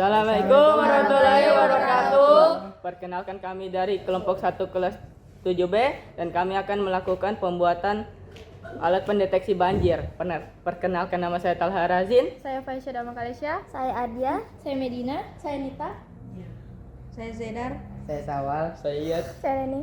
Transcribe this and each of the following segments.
Assalamualaikum warahmatullahi wabarakatuh. Perkenalkan kami dari kelompok 1 kelas 7B dan kami akan melakukan pembuatan alat pendeteksi banjir. Perkenalkan, nama saya Talha Razin. Saya Faisya Dama Kalesya. Saya Adia. Saya Medina. Saya Nita. Saya Zedar. Saya Sawal. Saya Iyad. Saya Reni.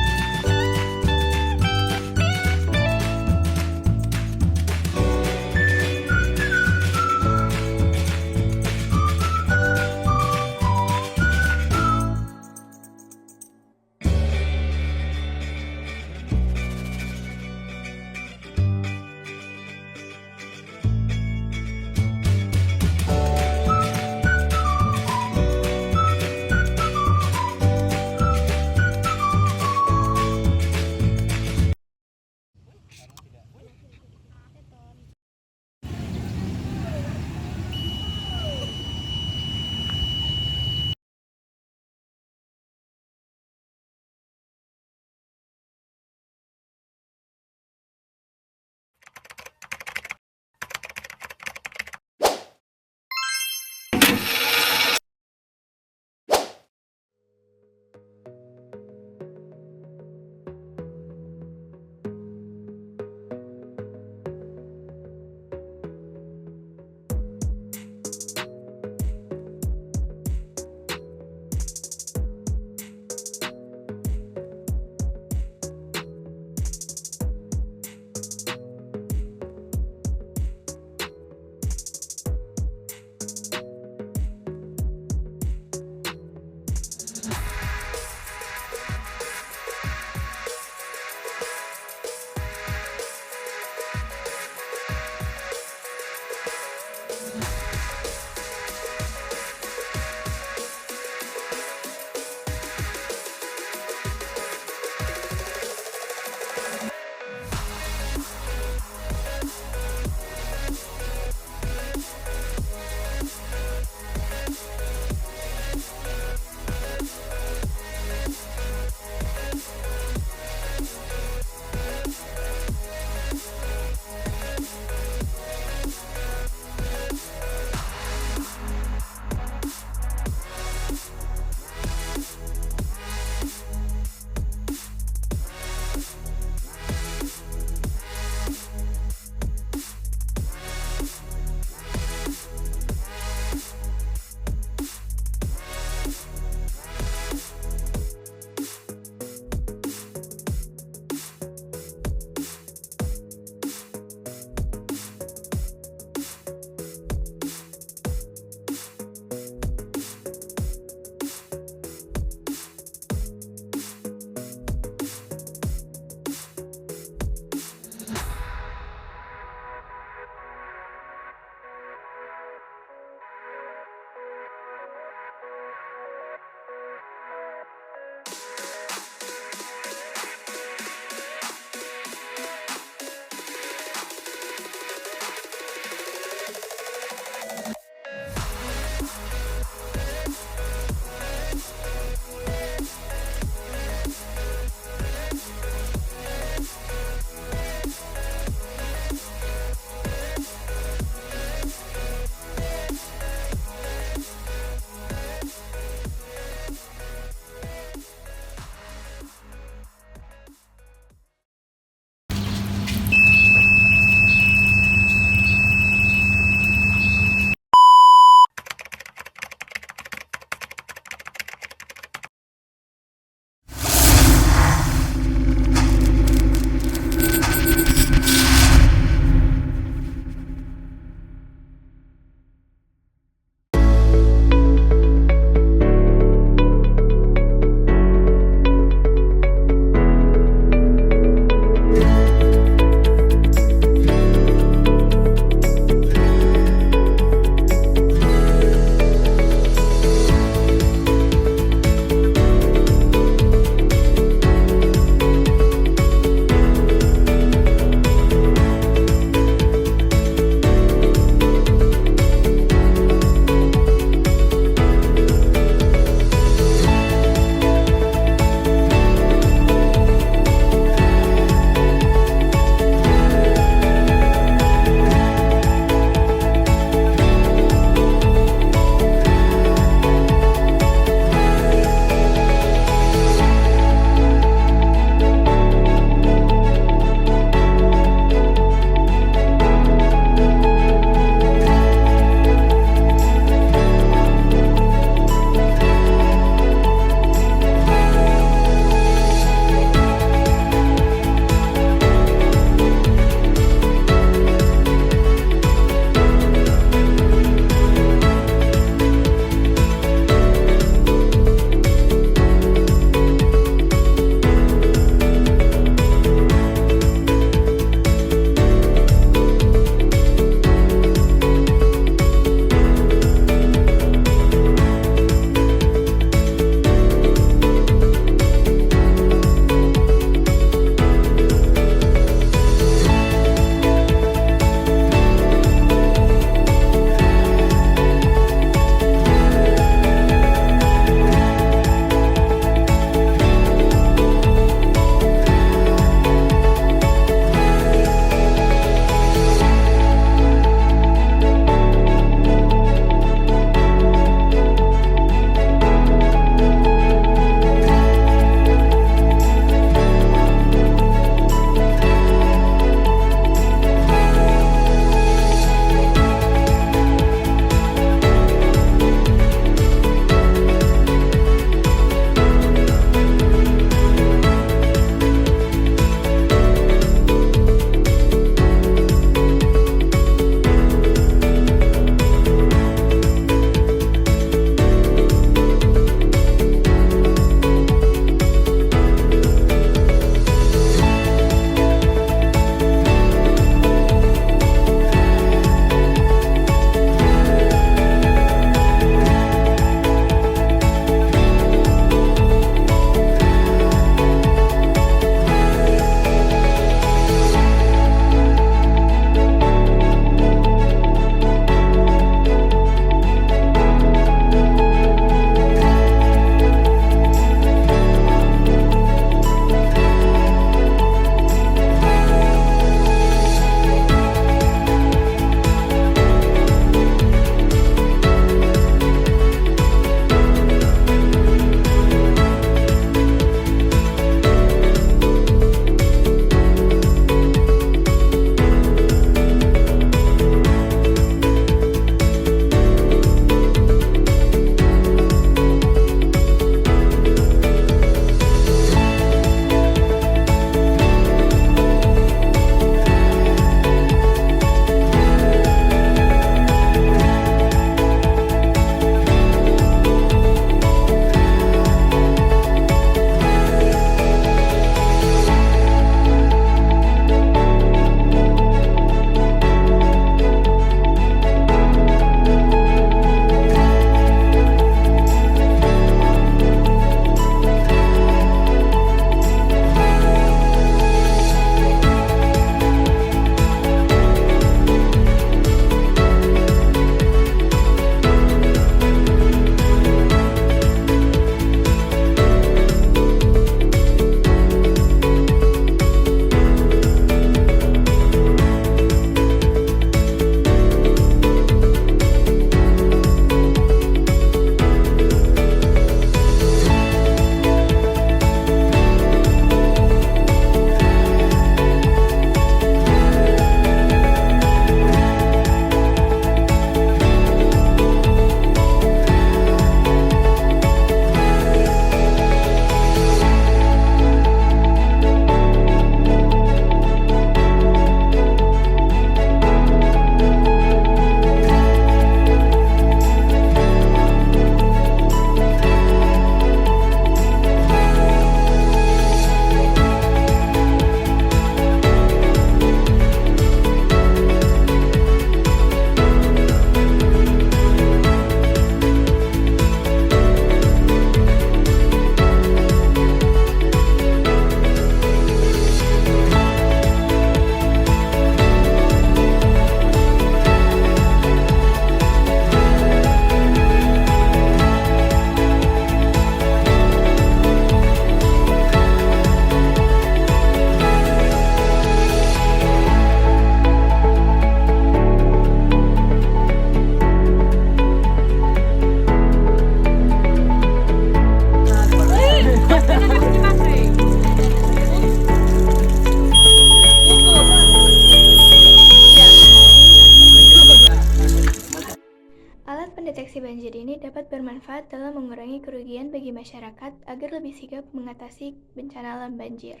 banjir ini dapat bermanfaat dalam mengurangi kerugian bagi masyarakat agar lebih sigap mengatasi bencana alam banjir,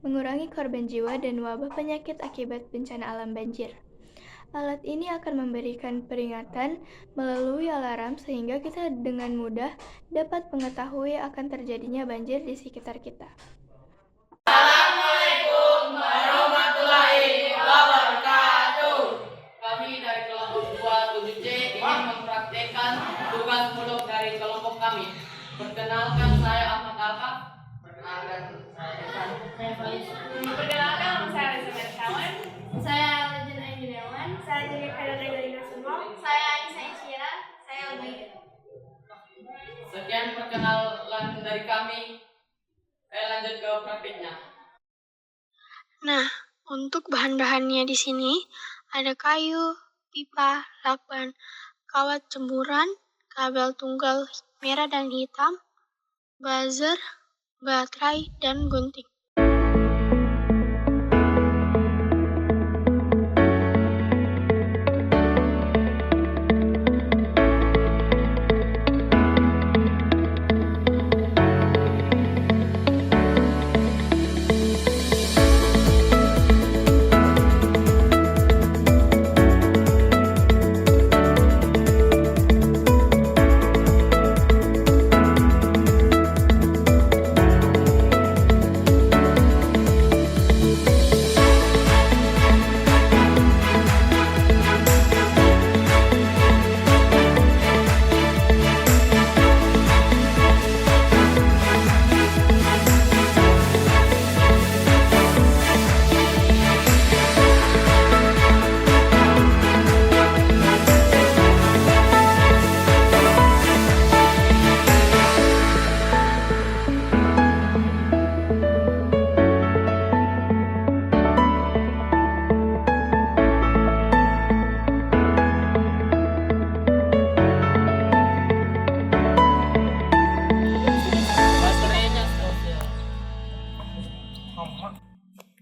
mengurangi korban jiwa dan wabah penyakit akibat bencana alam banjir. Alat ini akan memberikan peringatan melalui alarm sehingga kita dengan mudah dapat mengetahui akan terjadinya banjir di sekitar kita. Assalamualaikum warahmatullahi wabarakatuh. Kami dari kelompok 27C ingin mempraktekkan tugas kelompok dari kelompok kami. Perkenalkan, saya Ahmad Alka. Perkenalkan, saya Evan. Saya Faiz. Perkenalkan, saya Reza Mercawan. Saya Legend Ainiawan. Saya Jadi Kadang dari Nasional. Saya Anissa Isyira. Saya Albaida. Sekian perkenalan dari kami. Lanjut ke praktiknya. Nah, untuk bahan-bahannya di sini ada kayu, pipa, lakban, kawat jemuran, kabel tunggal merah dan hitam, buzzer, baterai, dan gunting.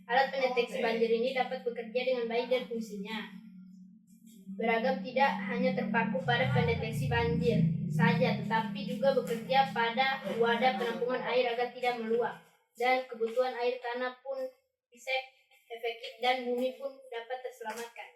Alat pendeteksi banjir ini dapat bekerja dengan baik dan fungsinya beragam, tidak hanya terpaku pada pendeteksi banjir saja, tetapi juga bekerja pada wadah penampungan air agar tidak meluap, dan kebutuhan air tanah pun bisa efektif dan bumi pun dapat terselamatkan.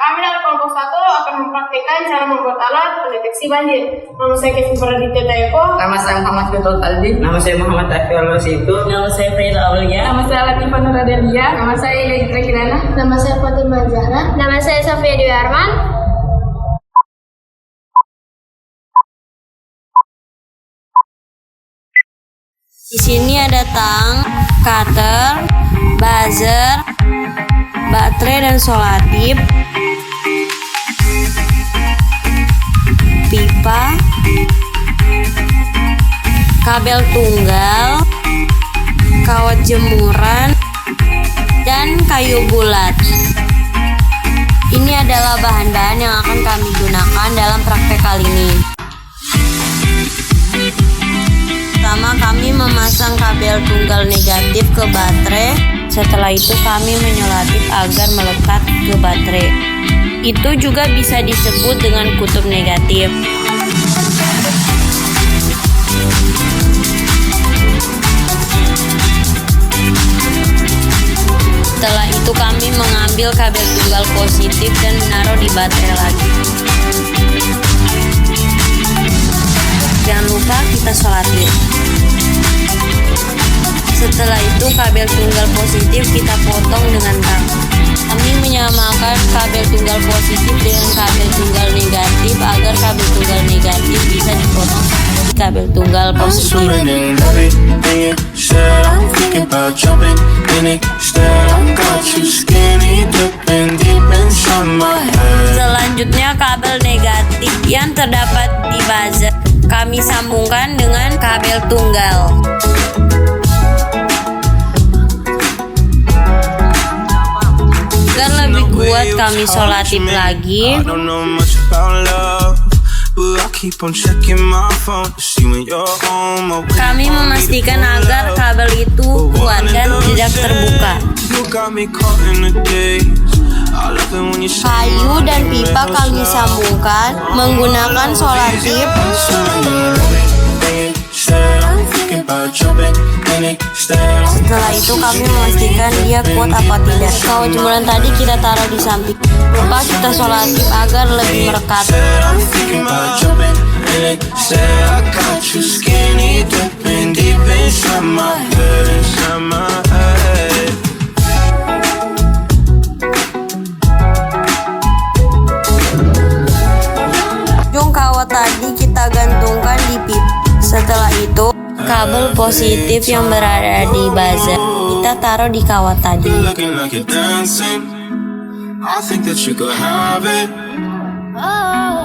Kami dari kelompok 1 akan mempraktikkan cara membuat alat pendeteksi banjir. Nama saya Kevin Praditya Daeko. Nama saya Muhammad Fitul Aldi. Nama saya Muhammad Afiul Situ. Nama saya Frida Aulia. Nama saya Latifah Nuradelia. Nama saya Ida Kirana. Nama saya Fatimah Zahra. Nama saya Sofia Dewi Arman. Di sini ada tang, cutter, buzzer, baterai dan solatip, pipa, kabel tunggal, kawat jemuran, dan kayu bulat. Ini adalah bahan-bahan yang akan kami gunakan dalam praktek kali ini. Pertama, kami memasang kabel tunggal negatif ke baterai. Setelah itu kami menyolatip agar melekat ke baterai. Itu juga bisa disebut dengan kutub negatif. Setelah itu kami mengambil kabel tunggal positif dan menaruh di baterai lagi. Jangan lupa kita sholatip. Setelah itu kabel tunggal positif kita potong dengan tang. Kami menyamakan kabel tunggal positif dengan kabel tunggal negatif agar kabel tunggal negatif bisa dipotong di kabel tunggal positif. Selanjutnya kabel negatif yang terdapat di buzzer kami sambungkan dengan kabel tunggal. Agar lebih kuat kami sholatip lagi. Kami memastikan agar kabel itu kuat dan tidak terbuka. Kayu dan pipa kami sambungkan menggunakan solatip. Setelah itu kami memastikan dia kuat apa tidak. Kawat jemuran tadi kita taruh di samping. Lupa kita solatip agar lebih merekat. Ujung kawat tadi kita gantungkan di pipa. Setelah itu kabel positif yang berada di buzzer kita taruh di kawat tadi.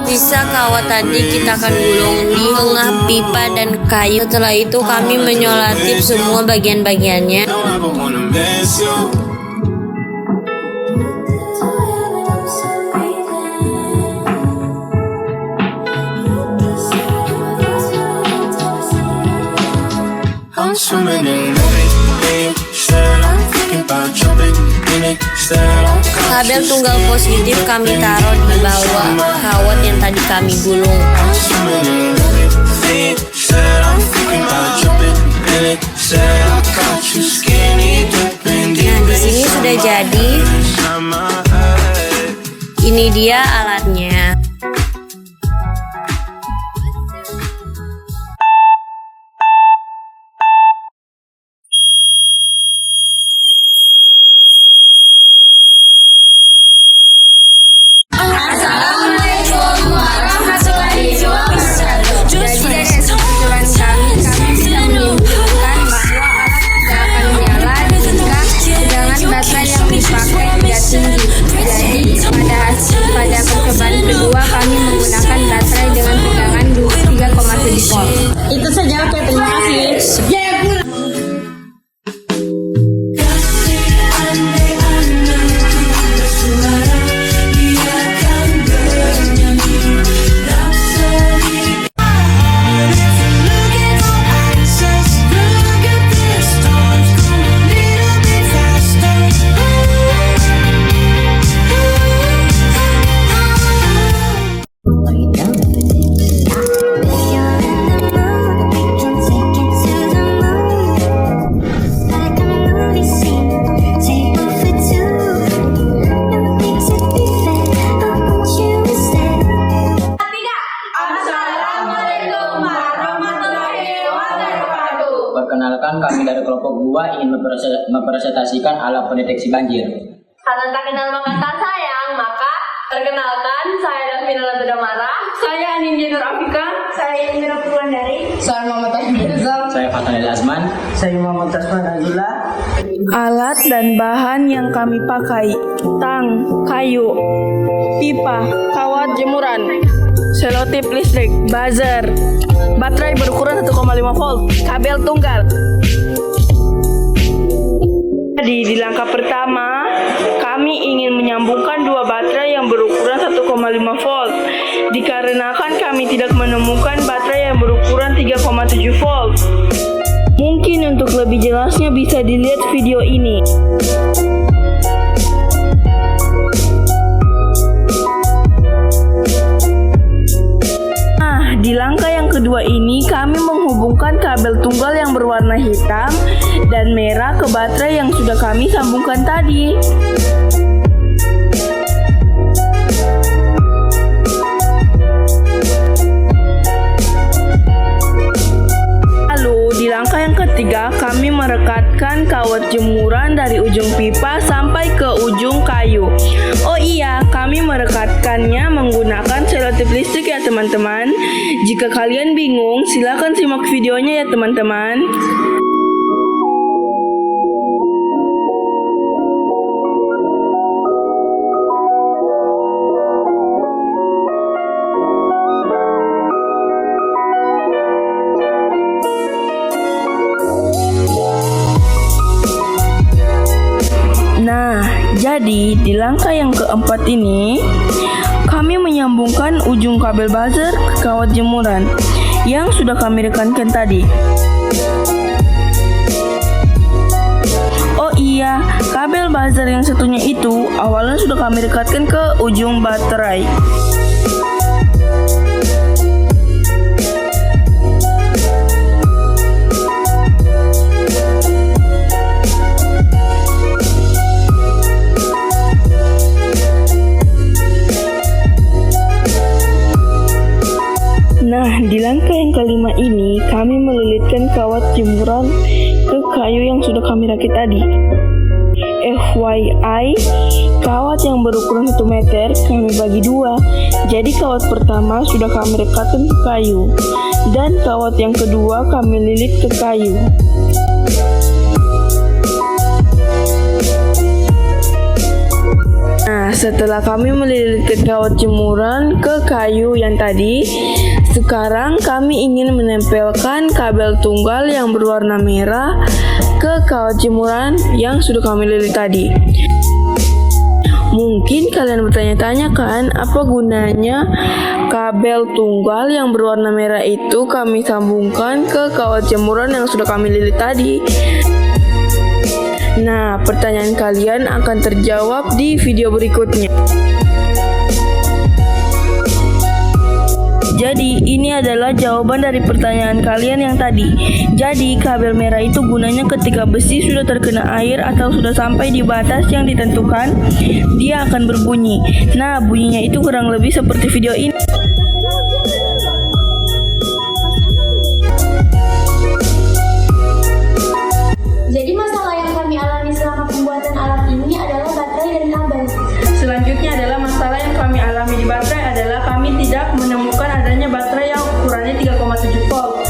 Sisa kawat tadi kita akan gulung di tengah pipa dan kayu. Setelah itu kami menyolatip semua bagian-bagiannya. Kabel tunggal positif kami taruh di bawah kawat yang tadi kami gulung. Nah, di sini sudah jadi. Ini dia alatnya. Pada percobaan kedua kami menggunakan baterai dengan tegangan 3,7 volt. Itu saja, oke, terima kasih. Perkenalkan, kami dari kelompok 2 ingin mempresentasikan alat pendeteksi banjir. Karena tak kenal maka tak sayang, maka perkenalkan, saya Davina Latudamara, saya Anin Jenur Afika, saya Indra Purwandari, saya Muhammad Tasman, Saya Fatanil Azman, saya Muhammad Tasman Azula. Alat dan bahan yang kami pakai: tang, kayu, pipa, kawat jemuran, selotip listrik, buzzer, baterai berukuran 1,5 volt, kabel tunggal. Jadi di langkah pertama, kami ingin menyambungkan dua baterai yang berukuran 1,5 volt. Dikarenakan kami tidak menemukan baterai yang berukuran 3,7 volt. Mungkin untuk lebih jelasnya bisa dilihat video ini. Di langkah yang kedua ini kami menghubungkan kabel tunggal yang berwarna hitam dan merah ke baterai yang sudah kami sambungkan tadi. Lalu di langkah yang ketiga kami merekatkan kawat jemuran dari ujung pipa sampai ke ujung kayu. Oh iya, kami merekatkannya menggunakan selotip listrik ya teman-teman. Jika kalian bingung, silakan simak videonya ya teman-teman. Jadi, di langkah yang keempat ini, kami menyambungkan ujung kabel buzzer ke kawat jemuran yang sudah kami rekankan tadi. Oh iya, kabel buzzer yang satunya itu awalnya sudah kami rekatkan ke ujung baterai. Nah, di langkah yang kelima ini, kami melilitkan kawat jemuran ke kayu yang sudah kami rakit tadi. FYI, kawat yang berukuran 1 meter kami bagi 2. Jadi kawat pertama sudah kami rekatkan ke kayu, dan kawat yang kedua kami lilit ke kayu. Nah, setelah kami melilitkan kawat jemuran ke kayu yang tadi, sekarang kami ingin menempelkan kabel tunggal yang berwarna merah ke kawat jemuran yang sudah kami lilit tadi. Mungkin kalian bertanya-tanya kan, apa gunanya kabel tunggal yang berwarna merah itu kami sambungkan ke kawat jemuran yang sudah kami lilit tadi? Nah, pertanyaan kalian akan terjawab di video berikutnya. Jadi, ini adalah jawaban dari pertanyaan kalian yang tadi. Jadi, kabel merah itu gunanya ketika besi sudah terkena air atau sudah sampai di batas yang ditentukan, dia akan berbunyi. Nah, bunyinya itu kurang lebih seperti video ini. Jadi masalah yang kami alami selama pembuatan alat ini adalah baterai dan kabel. Selanjutnya adalah masalah yang kami alami di baterai adalah kami tidak menemukan adanya baterai yang ukurannya 3,7 volt.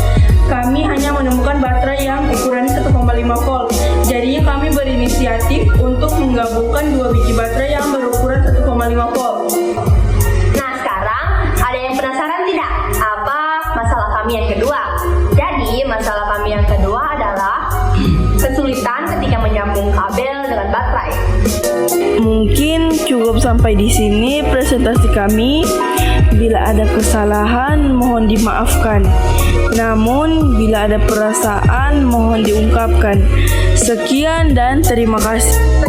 Kami hanya menemukan baterai yang ukurannya 1,5 volt. Jadinya kami berinisiatif untuk menggabungkan 2 biji baterai yang berukuran 1,5 volt. Nah, sekarang ada yang penasaran tidak? Apa masalah kami yang kedua? Jadi, masalah kami yang kedua adalah kesulitan ketika menyambung kabel dengan baterai. Mungkin cukup sampai di sini presentasi kami. Bila ada kesalahan, mohon dimaafkan. Namun, bila ada perasaan, mohon diungkapkan. Sekian dan terima kasih.